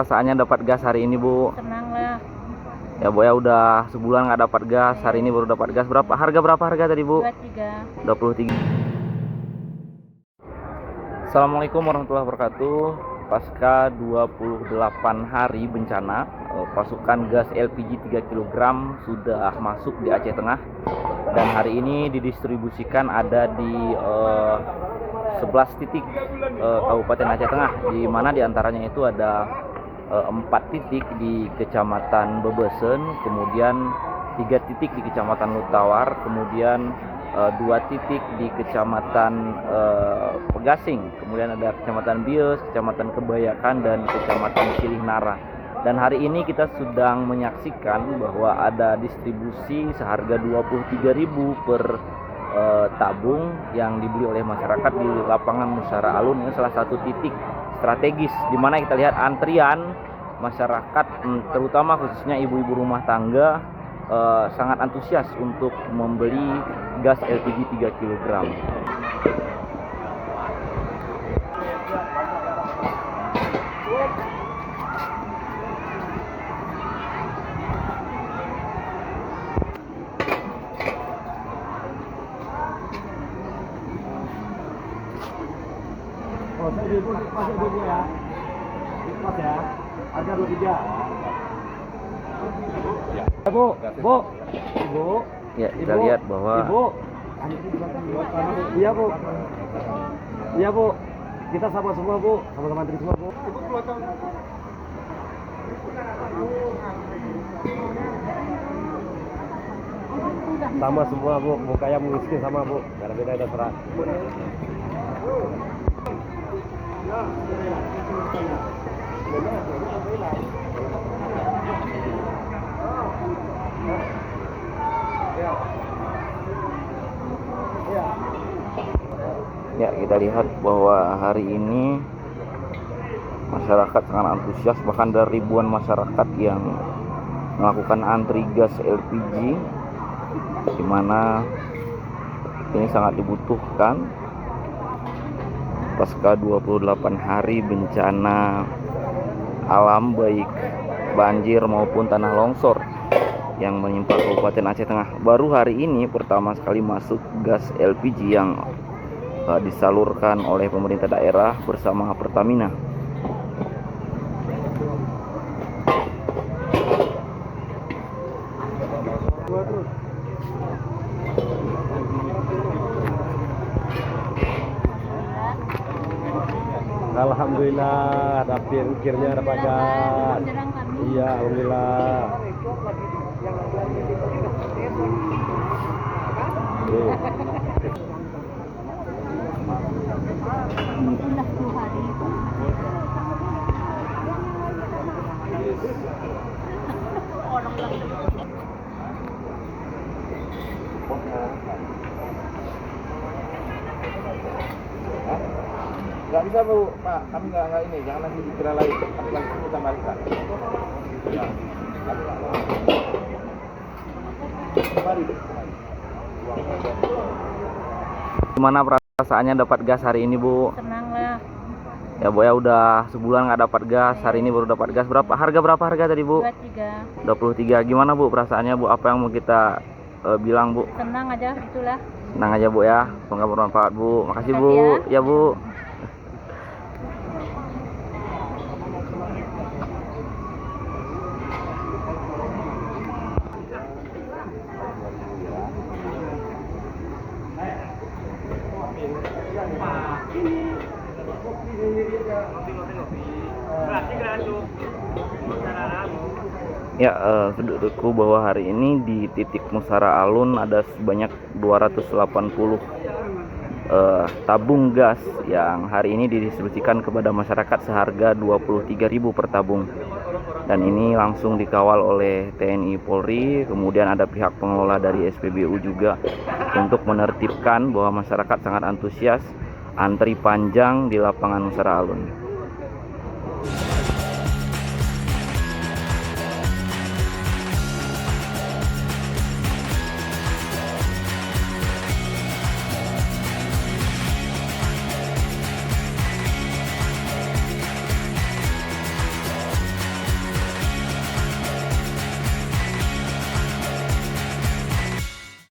perasaannya dapat gas hari ini, Bu? Senang lah. Ya, Bu, ya udah sebulan nggak dapat gas, hari ini baru dapat gas. Berapa harga tadi, Bu? 23. 23. Assalamualaikum warahmatullahi wabarakatuh. Pasca 28 hari bencana, pasukan gas LPG 3 kg sudah masuk di Aceh Tengah, dan hari ini didistribusikan ada di 11 titik Kabupaten Aceh Tengah, di mana diantaranya itu ada 4 titik di Kecamatan Bebesen, kemudian 3 titik di Kecamatan Lutawar, kemudian 2 titik di Kecamatan Pegasing, kemudian ada Kecamatan Bies, Kecamatan Kebayakan, dan Kecamatan Cilihnara. Dan hari ini kita sedang menyaksikan bahwa ada distribusi seharga 23.000 per tabung yang dibeli oleh masyarakat di lapangan Musara Alun. Ini salah satu titik strategis di mana kita lihat antrian masyarakat, terutama khususnya ibu-ibu rumah tangga, sangat antusias untuk membeli gas LPG 3 kg. Masuk dulu ya. Pas ya. Ada 23. Ya. Bu. Ibu. Ya, kita lihat bahwa Ibu. Iya, Bu. Iya, Bu. Kita sama semua, Bu. Sama-sama antri semua, Bu. Ibu keluar tahun. Sama semua, Bu. Mukanya miskin sama, Bu. Gak ada beda, terserah. ya, kita lihat bahwa hari ini masyarakat sangat antusias, bahkan ada ribuan masyarakat yang melakukan antri gas LPG, di mana ini sangat dibutuhkan pasca 28 hari bencana alam, baik banjir maupun tanah longsor yang menimpa Kabupaten Aceh Tengah. Baru hari ini pertama sekali masuk gas LPG yang disalurkan oleh pemerintah daerah bersama Pertamina. Alhamdulillah, dapet ukirnya dapat gas. Iya, alhamdulillah. Nggak bisa, Bu, Pak, kami nggak ini, jangan nanti dikira lain, kami langsung kita balikan. Ya. Kembali. Gimana perasaannya dapat gas hari ini, Bu? Senang lah. Ya, Bu, ya udah sebulan nggak dapat gas, hari ini baru dapat gas. Berapa harga tadi, Bu? 23. 23. Gimana, Bu, perasaannya, Bu? Apa yang mau kita bilang, Bu? Senang aja, itulah. Senang aja, Bu, ya. Semoga bermanfaat, Bu. Makasih, Bu. Makasih ya. Ya, Bu. Ya, saudaraku, bahwa hari ini di titik Musara Alun ada sebanyak 280 tabung gas yang hari ini didistribusikan kepada masyarakat seharga 23.000 per tabung. Dan ini langsung dikawal oleh TNI Polri, kemudian ada pihak pengelola dari SPBU juga untuk menertibkan bahwa masyarakat sangat antusias, antri panjang di lapangan Musara Alun.